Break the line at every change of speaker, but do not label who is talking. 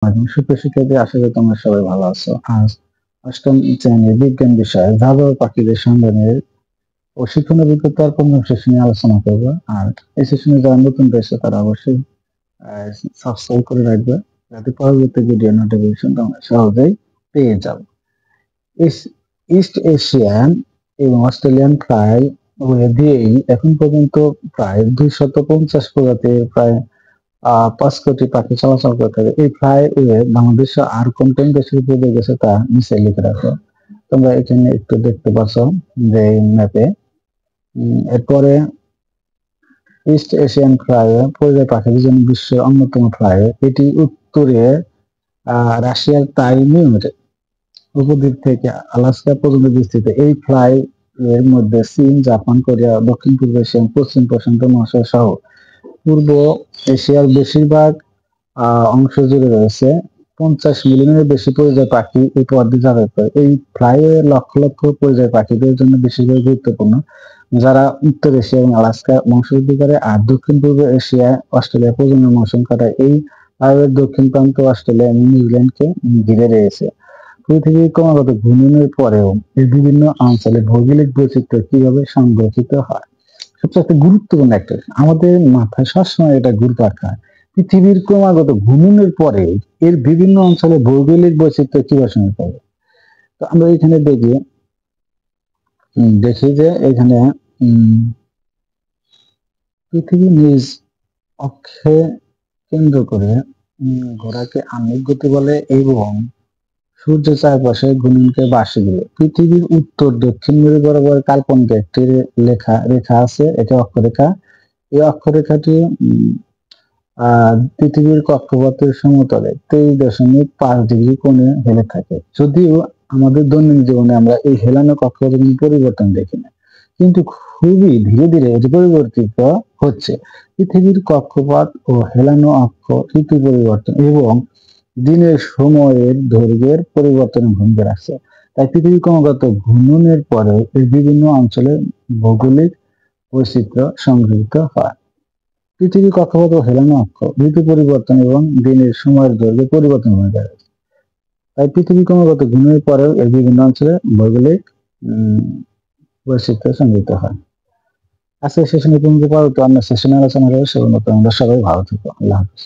সুপ্রিয় শিক্ষার্থী, আশা করি তোমরা সবাই ভালো আছো। আজ অষ্টম শ্রেণীর বিজ্ঞান বিষয়ে জাবা ও পাখিদের সন্ধানের ও শিক্ষণ অভিজ্ঞতার পঞ্চম সেশনে আলোচনা করব। আর এই সেশনে যারা নতুন রয়েছে তারা অবশ্যই সাবস্ক্রাইব করে রাখবে, যাতে পরবর্তী ভিডিও নোটিফিকেশন তোমরা সহজেই পেয়ে যাও। ইস্ট এশিয়ান এবং অস্ট্রেলিয়ান ফ্লাই ওয়ে দিয়েই এখন পর্যন্ত প্রায় 250 প্রজাতির প্রায় 5 কোটি পাখি চলাচল করে থাকে। এই ফ্লাইওয়ে বাংলাদেশে আর কোন কোন দেশের উপর দিয়ে গেছে তা নিচে লিখে রাখো। তোমরা এখানে একটু দেখতে পাচ্ছ যে ম্যাপে। এরপরে ইস্ট এশিয়ান ফ্লাইওয়ে পরিযায়ী পাখিদের জন্য বিশ্বের অন্যতম ফ্লাইওয়ে। এটি উত্তরে রাশিয়ার তাইমির উপদ্বীপ থেকে আলাস্কা পর্যন্ত বিস্তৃত। এই ফ্লাই এর মধ্যে চীন, জাপান, কোরিয়া, দক্ষিণ পূর্ব এশিয়া, পশ্চিম প্রশান্ত মহাসাগর সহ পূর্ব এশিয়ার বেশিরভাগ অংশ জুড়ে রয়েছে 50 মিলিয়নের বেশি পরিযায়ী পাখি এই পথ দিয়ে যাতায়াত করে। এই ফ্লাইওয়ে লক্ষ লক্ষ পরিযায়ী পাখিদের জন্য বিশেষভাবে গুরুত্বপূর্ণ, যারা উত্তর এশিয়া এবং আলাস্কা বংশবৃদ্ধি করে আর দক্ষিণ পূর্ব এশিয়া, অস্ট্রেলিয়া প্রজনন মৌসুম কাটায়। এই ফ্লাইওয়ের দক্ষিণ প্রান্ত অস্ট্রেলিয়া এবং নিউজিল্যান্ডকে ঘিরে রয়েছে। পৃথিবীর ক্রমাগত ঘূর্ণনের পরেও এর বিভিন্ন অঞ্চলে ভৌগোলিক বৈচিত্র্য কিভাবে সংরক্ষিত হয়। সবচেয়ে একটা গুরুত্বপূর্ণ একটা আমাদের মাথায় সবসময় এটা ঘুরপাক খায়, পৃথিবীর ক্রমাগত ঘূর্ণনের পরে এর বিভিন্ন অঞ্চলে ভৌগোলিক বৈচিত্র্য কিভাবে সংরক্ষিত হবে। তো আমরা এখানে দেখি যে এখানে পৃথিবী নিজ অক্ষে কেন্দ্র করে ঘোড়াকে আহ্নিক গতি বলে এবং সূর্য চারপাশে ঘূর্ণনকে বার্ষিক বলে। পৃথিবীর উত্তর দক্ষিণ মেরু বরাবর কাল্পনিক একটি রেখা আছে, এটা অক্ষরেখা। এই অক্ষরেখাটি পৃথিবীর কক্ষপথের সমতলে 23.5 ডিগ্রি কোণে হেলে থাকে। যদিও আমাদের দৈনন্দিন জীবনে আমরা এই হেলানো কক্ষপথের পরিবর্তন দেখি না, কিন্তু খুবই ধীরে ধীরে এটি পরিবর্তিত হচ্ছে। পৃথিবীর কক্ষপথ ও হেলানো অক্ষ ঋতু পরিবর্তন এবং দিনের সময়ের দৈর্ঘ্যের পরিবর্তনে ভূমিকা রাখছে। তাই পৃথিবী ক্রমাগত ঘূর্ণনের পরে এর বিভিন্ন অঞ্চলে ভৌগোলিক বৈচিত্র্য সংঘটিত হয়। পৃথিবীর কক্ষপথ ও হেলানো অক্ষ ঋতু পরিবর্তন এবং দিনের সময়ের দৈর্ঘ্যে পরিবর্তন ভূমিকা রাখছে। তাই পৃথিবী ক্রমাগত ঘূর্ণনের পরেও এর বিভিন্ন অঞ্চলে ভৌগোলিক বৈচিত্র্য সংঘটিত হয়। আজকের সেশনে পর্যন্ত পরবর্তী অন্য সেশনে আলোচনা করবো। সে পর্যন্ত তোমরা সবাই ভালো থেকো। আল্লাহ হাফেজ।